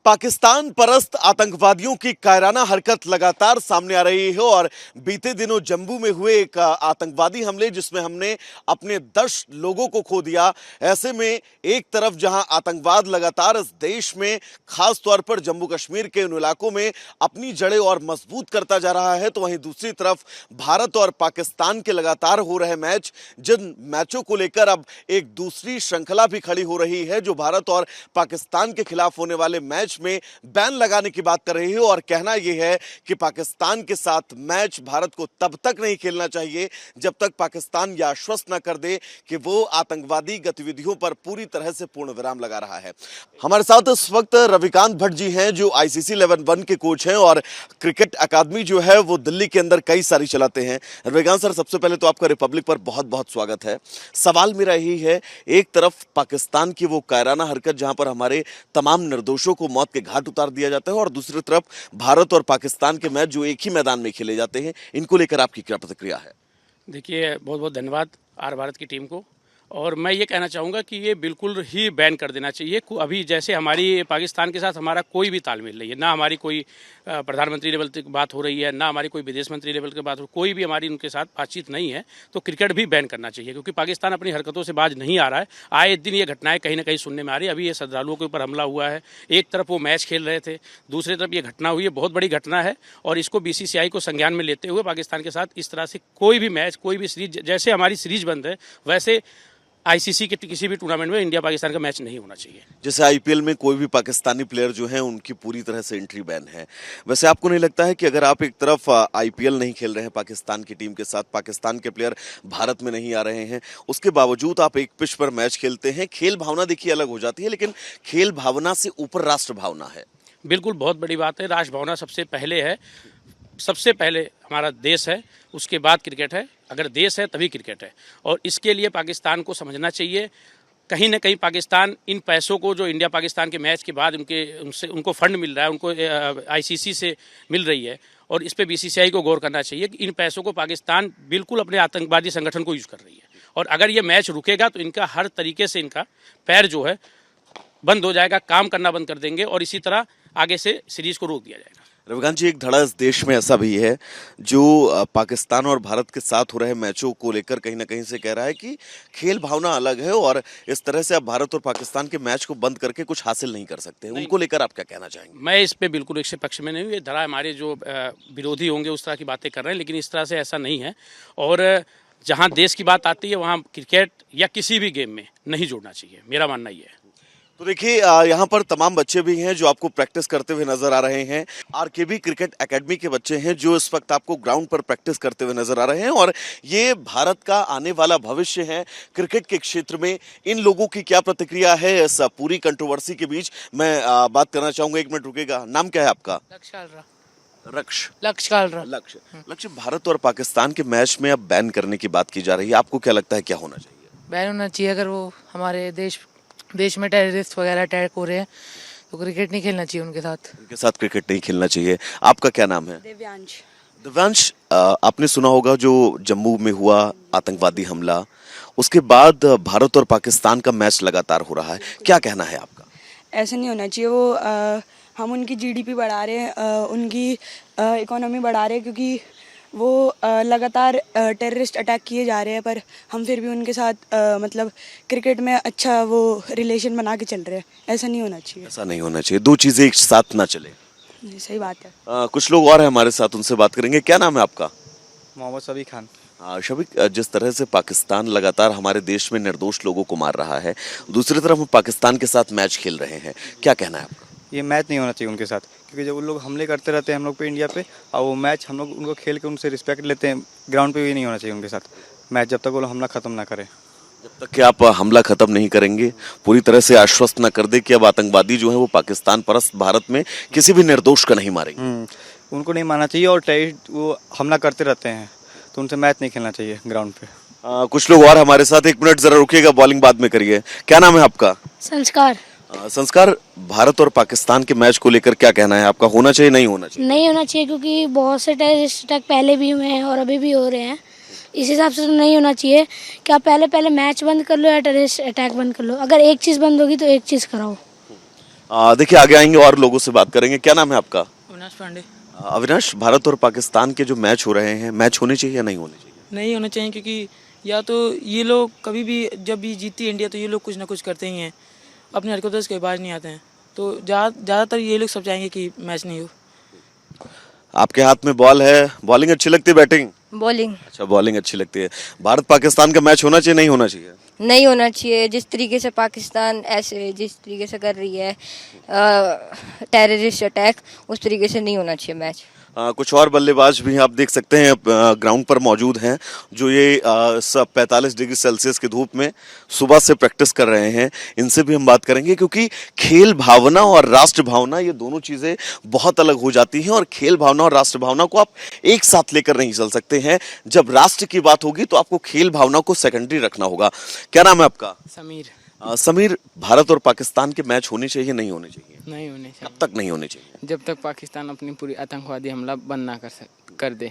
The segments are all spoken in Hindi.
पाकिस्तान परस्त आतंकवादियों की कायराना हरकत लगातार सामने आ रही है और बीते दिनों जम्मू में हुए एक आतंकवादी हमले जिसमें हमने अपने 10 लोगों को खो दिया। ऐसे में एक तरफ जहां आतंकवाद लगातार इस देश में खास तौर पर जम्मू कश्मीर के उन इलाकों में अपनी जड़ें और मजबूत करता जा रहा है, तो वहीं दूसरी तरफ भारत और पाकिस्तान के लगातार हो रहे मैच, जिन मैचों को लेकर अब एक दूसरी श्रृंखला भी खड़ी हो रही है जो भारत और पाकिस्तान के खिलाफ होने वाले मैच में बैन लगाने की बात कर रही है। और कहना यह है कि पाकिस्तान के साथ मैच भारत को तब तक नहीं खेलना चाहिए जब तक पाकिस्तान यह आश्वस्त न कर दे कि वो आतंकवादी गतिविधियों पर पूरी तरह से पूर्ण विराम लगा रहा है। हमारे साथ इस वक्त रविकांत भट्ट जी हैं जो आईसीसी 11 के कोच हैं और क्रिकेट अकादमी जो है वो दिल्ली के अंदर कई सारी चलाते हैं। रविकांत सर, सबसे पहले तो आपका रिपब्लिक पर बहुत बहुत स्वागत है। सवाल मेरा यही है, एक तरफ पाकिस्तान की वो कायराना हरकत जहां पर हमारे तमाम निर्दोषों को मौत के घाट उतार दिया जाता है और दूसरी तरफ भारत और पाकिस्तान के मैच जो एक ही मैदान में खेले जाते हैं, इनको लेकर आपकी क्या प्रतिक्रिया है? देखिए, बहुत बहुत धन्यवाद आर भारत की टीम को। और मैं ये कहना चाहूँगा कि ये बिल्कुल ही बैन कर देना चाहिए। अभी जैसे हमारी पाकिस्तान के साथ हमारा कोई भी तालमेल नहीं है, ना हमारी कोई प्रधानमंत्री लेवल की बात हो रही है, ना हमारी कोई विदेश मंत्री लेवल की बात हो, कोई भी हमारी उनके साथ बातचीत नहीं है। तो क्रिकेट भी बैन करना चाहिए क्योंकि पाकिस्तान अपनी हरकतों से बाज नहीं आ रहा है। आए दिन ये घटनाएं कहीं ना कहीं सुनने में आ रही है। अभी ये श्रद्धालुओं के ऊपर हमला हुआ है, एक तरफ वो मैच खेल रहे थे, दूसरी तरफ ये घटना हुई है, बहुत बड़ी घटना है। और इसको बीसीसीआई को संज्ञान में लेते हुए पाकिस्तान के साथ इस तरह से कोई भी मैच, कोई भी सीरीज, जैसे हमारी सीरीज बंद है वैसे आईसीसी के किसी भी टूर्नामेंट में इंडिया पाकिस्तान का मैच नहीं होना चाहिए। जैसे आईपीएल में कोई भी पाकिस्तानी प्लेयर जो हैं उनकी पूरी तरह से एंट्री बैन है, वैसे आपको नहीं लगता है कि अगर आप एक तरफ आईपीएल नहीं खेल रहे हैं पाकिस्तान की टीम के साथ, पाकिस्तान के प्लेयर भारत में नहीं आ रहे हैं, उसके बावजूद आप एक पिच पर मैच खेलते हैं, खेल भावना देखिए अलग हो जाती है, लेकिन खेल भावना से ऊपर राष्ट्र भावना है। बिल्कुल, बहुत बड़ी बात है। राष्ट्र भावना सबसे पहले है। सबसे पहले हमारा देश है, उसके बाद क्रिकेट है। अगर देश है तभी क्रिकेट है और इसके लिए पाकिस्तान को समझना चाहिए। कहीं ना कहीं पाकिस्तान इन पैसों को जो इंडिया पाकिस्तान के मैच के बाद उनको फंड मिल रहा है, उनको आईसीसी से मिल रही है, और इस पे बीसीसीआई को गौर करना चाहिए कि इन पैसों को पाकिस्तान बिल्कुल अपने आतंकवादी संगठन को यूज कर रही है। और अगर ये मैच रुकेगा तो इनका हर तरीके से इनका पैर जो है बंद हो जाएगा, काम करना बंद कर देंगे और इसी तरह आगे से सीरीज को रोक दिया जाएगा। रविकांत जी, एक धड़ा इस देश में ऐसा भी है जो पाकिस्तान और भारत के साथ हो रहे मैचों को लेकर कहीं ना कहीं से कह रहा है कि खेल भावना अलग है और इस तरह से आप भारत और पाकिस्तान के मैच को बंद करके कुछ हासिल नहीं कर सकते हैं। उनको लेकर आप क्या कहना चाहेंगे? मैं इस पे बिल्कुल एक से पक्ष में नहीं हूँ। ये धड़ा हमारे जो विरोधी होंगे उस तरह की बातें कर रहे हैं, लेकिन इस तरह से ऐसा नहीं है। और जहाँ देश की बात आती है वहाँ क्रिकेट या किसी भी गेम में नहीं जोड़ना चाहिए, मेरा मानना ये है। तो देखिए, यहाँ पर तमाम बच्चे भी हैं जो आपको प्रैक्टिस करते हुए नजर आ रहे हैं। आरकेबी क्रिकेट एकेडमी के बच्चे हैं जो इस वक्त आपको ग्राउंड पर प्रैक्टिस करते हुए नजर आ रहे हैं और ये भारत का आने वाला भविष्य है क्रिकेट के क्षेत्र में। इन लोगों की क्या प्रतिक्रिया है इस पूरी कंट्रोवर्सी के बीच, मैं बात करना चाहूंगा। 1 मिनट रुकेगा। नाम क्या है आपका? लक्ष्य, भारत और पाकिस्तान के मैच में अब बैन करने की बात की जा रही है, आपको क्या लगता है क्या होना चाहिए? बैन होना चाहिए। अगर वो हमारे देश में टेररिस्ट वगैरह अटैक हो रहे हैं तो क्रिकेट नहीं खेलना चाहिए उनके साथ क्रिकेट नहीं खेलना चाहिए। आपका क्या नाम है? दिव्यांश, आपने सुना होगा जो जम्मू में हुआ आतंकवादी हमला, उसके बाद भारत और पाकिस्तान का मैच लगातार हो रहा है, क्या कहना है आपका? ऐसा नहीं होना चाहिए। वो हम उनकी जीडीपी बढ़ा रहे हैं, उनकी इकोनॉमी बढ़ा रहे हैं क्योंकि वो लगातार टेररिस्ट अटैक किए जा रहे हैं, पर हम फिर भी उनके साथ मतलब क्रिकेट में अच्छा वो रिलेशन बना के चल रहे हैं। ऐसा नहीं होना चाहिए। ऐसा नहीं होना चाहिए, दो चीजें एक साथ ना चले। सही बात है। कुछ लोग और हैं हमारे साथ, उनसे बात करेंगे। क्या नाम है आपका? मोहम्मद शबीक खान। शबीक, जिस तरह से पाकिस्तान लगातार हमारे देश में निर्दोष लोगों को मार रहा है, दूसरी तरफ हम पाकिस्तान के साथ मैच खेल रहे हैं, क्या कहना है आपका? ये मैच नहीं होना चाहिए उनके साथ, क्योंकि जब उन लोग हमले करते रहते हैं हम लोग पे, इंडिया पे, और वो मैच हम लोग उनको खेल के उनसे रिस्पेक्ट लेते हैं, ग्राउंड पे भी नहीं होना चाहिए उनके साथ मैच जब तक वो हमला खत्म ना करें। जब तक कि आप हमला खत्म नहीं करेंगे, पूरी तरह से आश्वस्त ना कर दे कि अब आतंकवादी जो है वो पाकिस्तान परस्त भारत में किसी भी निर्दोष का नहीं मारेंगे, उनको नहीं मारना चाहिए। और टेररिस्ट वो हमला करते रहते हैं तो उनसे मैच नहीं खेलना चाहिए ग्राउंड पे। कुछ लोग और हमारे साथ, 1 मिनट जरा रुकिएगा, बॉलिंग बाद में करिए। क्या नाम है आपका? संस्कार। भारत और पाकिस्तान के मैच को लेकर क्या कहना है आपका? होना चाहिए नहीं होना चाहिए? नहीं होना चाहिए क्योंकि बहुत से टेररिस्ट अटैक पहले भी हुए हैं और अभी भी हो रहे हैं। इस हिसाब से तो नहीं होना चाहिए कि आप पहले मैच बंद कर लो या टेररिस्ट अटैक बंद कर लो। अगर एक चीज़ बंद होगी तो एक चीज़ कराओ। देखिए आगे आएंगे और लोगों से बात करेंगे। क्या नाम है आपका? अविनाश पांडे। अविनाश, भारत और पाकिस्तान के जो मैच हो रहे हैं, मैच होने चाहिए या नहीं होने चाहिए? नहीं होना चाहिए, क्योंकि या तो ये लोग कभी भी जब भी जीतती है इंडिया तो ये लोग कुछ ना कुछ करते ही हैं, अपनी हरकतों से कई बार नहीं आते हैं, तो ज़्यादातर ये लोग सब चाहेंगे कि मैच नहीं हो। आपके हाथ में बॉल है, बॉलिंग अच्छी लगती है, बैटिंग? बॉलिंग अच्छा, बॉलिंग अच्छी लगती है। भारत पाकिस्तान का मैच होना चाहिए नहीं होना चाहिए? नहीं होना चाहिए। जिस तरीके से पाकिस्तान ऐसे जिस तरीके से कर रही है टेररिस्ट अटैक, उस तरीके से नहीं होना चाहिए मैच। कुछ और बल्लेबाज भी आप देख सकते हैं ग्राउंड पर मौजूद हैं, जो ये 45 डिग्री सेल्सियस की धूप में सुबह से प्रैक्टिस कर रहे हैं। इनसे भी हम बात करेंगे, क्योंकि खेल भावना और राष्ट्र भावना ये दोनों चीज़ें बहुत अलग हो जाती हैं, और खेल भावना और राष्ट्र भावना को आप एक साथ लेकर नहीं चल सकते हैं। जब राष्ट्र की बात होगी तो आपको खेल भावना को सेकेंडरी रखना होगा। क्या नाम है आपका? समीर। समीर, भारत और पाकिस्तान के मैच होने चाहिए नहीं होने चाहिए? नहीं होने चाहिए। कब तक नहीं होने चाहिए? जब तक पाकिस्तान अपनी पूरी आतंकवादी हमला बंद ना कर दे।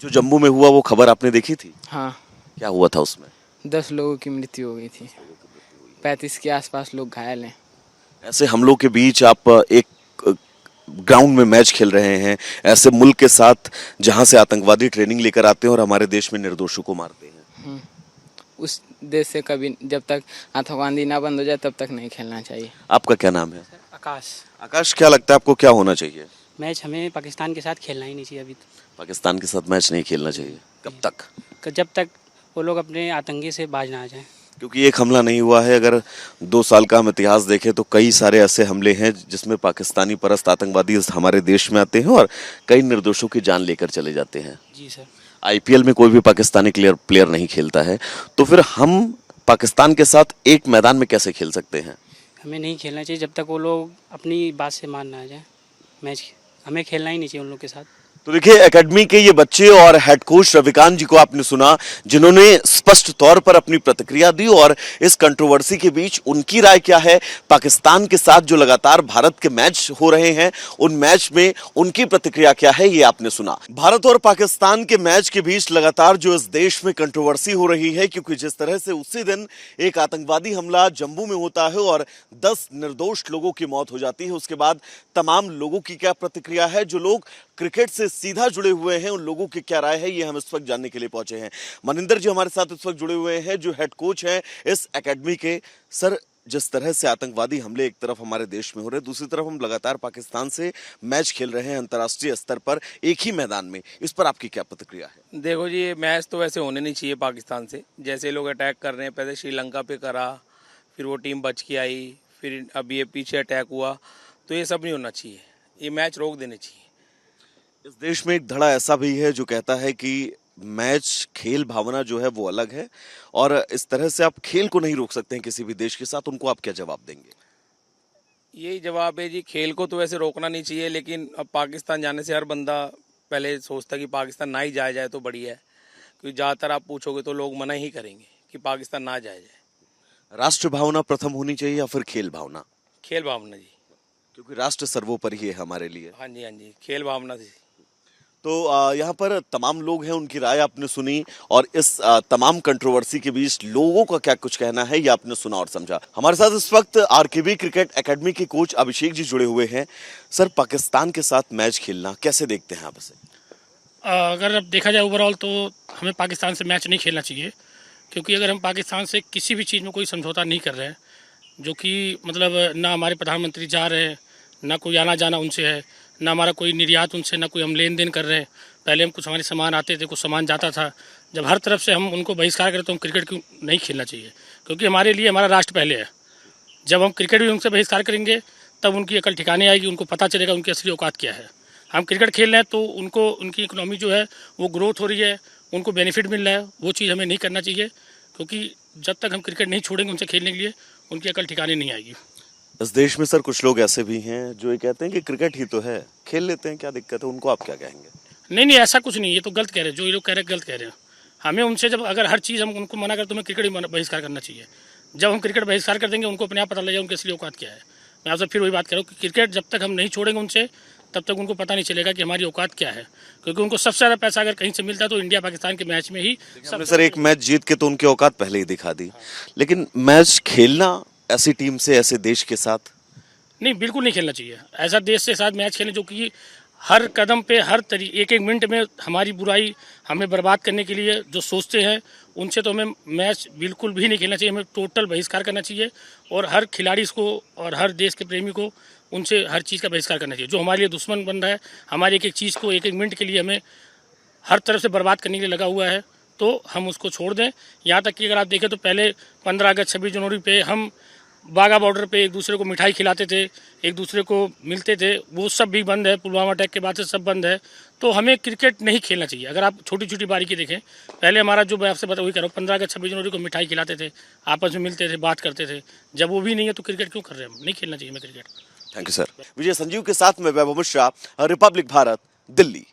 जो जम्मू में हुआ वो खबर आपने देखी थी? हाँ, क्या हुआ था उसमें? 10 लोगों की मृत्यु हो गई थी, 35 के आसपास लोग घायल हैं। ऐसे हमलों के बीच आप एक ग्राउंड में मैच खेल रहे हैं, ऐसे मुल्क के साथ जहां से आतंकवादी ट्रेनिंग लेकर आते हैं और हमारे देश में निर्दोषों को मारते हैं। उस देश से कभी जब तक आतंकवादी ना बंद हो जाए तब तक नहीं खेलना चाहिए। आपका क्या नाम है? आकाश। आकाश, क्या लगता है आपको क्या होना चाहिए? मैच हमें पाकिस्तान के साथ खेलना ही नहीं चाहिए अभी तो। पाकिस्तान के साथ मैच नहीं खेलना चाहिए? कब तक? जब तक वो लोग अपने आतंकी से बाज ना आ जाएं। क्योंकि एक हमला नहीं हुआ है। अगर 2 साल का हम इतिहास देखें तो कई सारे ऐसे हमले हैं जिसमें पाकिस्तानी परस्त आतंकवादी हमारे देश में आते हैं और कई निर्दोषों की जान लेकर चले जाते हैं। जी सर। आईपीएल में कोई भी पाकिस्तानी प्लेयर नहीं खेलता है, तो फिर हम पाकिस्तान के साथ एक मैदान में कैसे खेल सकते हैं? हमें नहीं खेलना चाहिए जब तक वो लोग अपनी बात से मान ना आ जाए। मैच हमें खेलना ही नहीं चाहिए उन लोग के साथ। तो देखिए, एकेडमी के ये बच्चे और हेड कोच रविकांत जी को आपने सुना, जिन्होंने स्पष्ट तौर पर अपनी प्रतिक्रिया दी, और इस कंट्रोवर्सी के बीच उनकी राय क्या है, पाकिस्तान के साथ जो लगातार भारत के मैच हो रहे हैं उन मैच में उनकी प्रतिक्रिया क्या है, ये आपने सुना। भारत और पाकिस्तान के मैच के बीच लगातार जो इस देश में कंट्रोवर्सी हो रही है, क्योंकि जिस तरह से उसी दिन एक आतंकवादी हमला जम्मू में होता है और 10 निर्दोष लोगों की मौत हो जाती है, उसके बाद तमाम लोगों की क्या प्रतिक्रिया है, जो लोग क्रिकेट से सीधा जुड़े हुए हैं उन लोगों की क्या राय है, ये हम इस वक्त जानने के लिए पहुंचे हैं। मनिंदर जी हमारे साथ इस वक्त जुड़े हुए हैं, जो हेड कोच हैं इस एकेडमी के। सर, जिस तरह से आतंकवादी हमले एक तरफ हमारे देश में हो रहे हैं, दूसरी तरफ हम लगातार पाकिस्तान से मैच खेल रहे हैं अंतर्राष्ट्रीय स्तर पर एक ही मैदान में, इस पर आपकी क्या प्रतिक्रिया है? देखो जी, ये मैच तो वैसे होने नहीं चाहिए पाकिस्तान से। जैसे लोग अटैक कर रहे हैं, पहले श्रीलंका पे करा, फिर वो टीम बच के आई, फिर अब ये पीछे अटैक हुआ, तो ये सब नहीं होना चाहिए। ये मैच रोक देने चाहिए। इस देश में एक धड़ा ऐसा भी है जो कहता है कि मैच खेल भावना जो है वो अलग है, और इस तरह से आप खेल को नहीं रोक सकते हैं किसी भी देश के साथ। उनको आप क्या जवाब देंगे? यही जवाब है जी, खेल को तो वैसे रोकना नहीं चाहिए, लेकिन अब पाकिस्तान जाने से हर बंदा पहले सोचता कि पाकिस्तान ना ही जाया जाए तो बढ़िया है, क्योंकि ज़्यादातर आप पूछोगे तो लोग मना ही करेंगे कि पाकिस्तान ना जाया जाए। राष्ट्र भावना प्रथम होनी चाहिए या फिर खेल भावना? खेल भावना जी, क्योंकि राष्ट्र सर्वोपरि है हमारे लिए। हाँ जी, खेल भावना से। तो यहाँ पर तमाम लोग हैं, उनकी राय आपने सुनी, और इस तमाम कंट्रोवर्सी के बीच लोगों का क्या कुछ कहना है ये आपने सुना और समझा। हमारे साथ इस वक्त आरकेबी क्रिकेट एकेडमी के कोच अभिषेक जी जुड़े हुए हैं। सर, पाकिस्तान के साथ मैच खेलना कैसे देखते हैं आप इसे? अगर अब देखा जाए ओवरऑल तो हमें पाकिस्तान से मैच नहीं खेलना चाहिए, क्योंकि अगर हम पाकिस्तान से किसी भी चीज़ में कोई समझौता नहीं कर रहे हैं, जो कि मतलब ना हमारे प्रधानमंत्री जा रहे हैं, ना कोई आना जाना उनसे है, ना हमारा कोई निर्यात उनसे, ना कोई हम लेन देन कर रहे हैं। पहले हम कुछ हमारे सामान आते थे, कुछ सामान जाता था। जब हर तरफ से हम उनको बहिष्कार करें तो हम क्रिकेट क्यों नहीं खेलना चाहिए, क्योंकि हमारे लिए हमारा राष्ट्र पहले है। जब हम क्रिकेट भी उनसे बहिष्कार करेंगे तब उनकी अकल ठिकाने आएगी, उनको पता चलेगा उनकी असली औकात क्या है। हम क्रिकेट खेल रहे हैं तो उनको उनकी इकोनॉमी जो है वो ग्रोथ हो रही है, उनको बेनिफिट मिल रहा है, वो चीज़ हमें नहीं करना चाहिए, क्योंकि जब तक हम क्रिकेट नहीं छोड़ेंगे उनसे खेलने के लिए, उनकी अकल ठिकाने नहीं आएगी। इस देश में सर कुछ लोग ऐसे भी हैं जो ये कहते हैं कि क्रिकेट ही तो है, खेल लेते हैं, क्या दिक्कत है? उनको आप क्या कहेंगे? नहीं, ऐसा कुछ नहीं, ये तो गलत कह रहे हैं। जो ये लोग कह रहे हैं गलत कह रहे हैं। हमें उनसे जब अगर हर चीज़ हम उनको मना करें तो हमें क्रिकेट ही बहिष्कार करना चाहिए। जब हम क्रिकेट बहिष्कार कर देंगे उनको अपने आप पता लग जाएगा उनकी असली औकात क्या है। मैं आपसे फिर वही बात कर रहा हूँ कि क्रिकेट जब तक हम नहीं छोड़ेंगे उनसे तब तक उनको पता नहीं चलेगा कि हमारी औकात क्या है, क्योंकि उनको सबसे ज़्यादा पैसा अगर कहीं से मिलता है तो इंडिया पाकिस्तान के मैच में ही। सर, एक मैच जीत के तो उनकी औकात पहले ही दिखा दी, लेकिन मैच खेलना ऐसी टीम से, ऐसे देश के साथ, नहीं, बिल्कुल नहीं खेलना चाहिए। ऐसा देश के साथ मैच खेलें जो कि हर कदम पे हर एक एक मिनट में हमारी बुराई हमें बर्बाद करने के लिए जो सोचते हैं, उनसे तो हमें मैच बिल्कुल भी नहीं खेलना चाहिए। हमें टोटल बहिष्कार करना चाहिए और हर खिलाड़ी को और हर देश के प्रेमी को उनसे हर चीज़ का बहिष्कार करना चाहिए। जो हमारे लिए दुश्मन बन रहा है, हमारी एक एक चीज़ को एक एक मिनट के लिए हमें हर तरफ से बर्बाद करने के लिए लगा हुआ है, तो हम उसको छोड़ दें। यहाँ तक कि अगर आप देखें तो पहले 15 अगस्त 26 जनवरी पे हम बागा बॉर्डर पे एक दूसरे को मिठाई खिलाते थे, एक दूसरे को मिलते थे, वो सब भी बंद है। पुलवामा अटैक के बाद से सब बंद है। तो हमें क्रिकेट नहीं खेलना चाहिए। अगर आप छोटी छोटी बारीकी देखें, पहले हमारा जो मैं आपसे बता वही कह रहा हूँ, 15 अगस्त 26 जनवरी को मिठाई खिलाते थे, आपस में मिलते थे, बात करते थे। जब वो भी नहीं है तो क्रिकेट क्यों कर रहे हैं हम? नहीं खेलना चाहिए हमें cricket. Thank you sir. Vijay Sanjeev के साथ में वैभव मिश्रा, रिपब्लिक भारत, दिल्ली।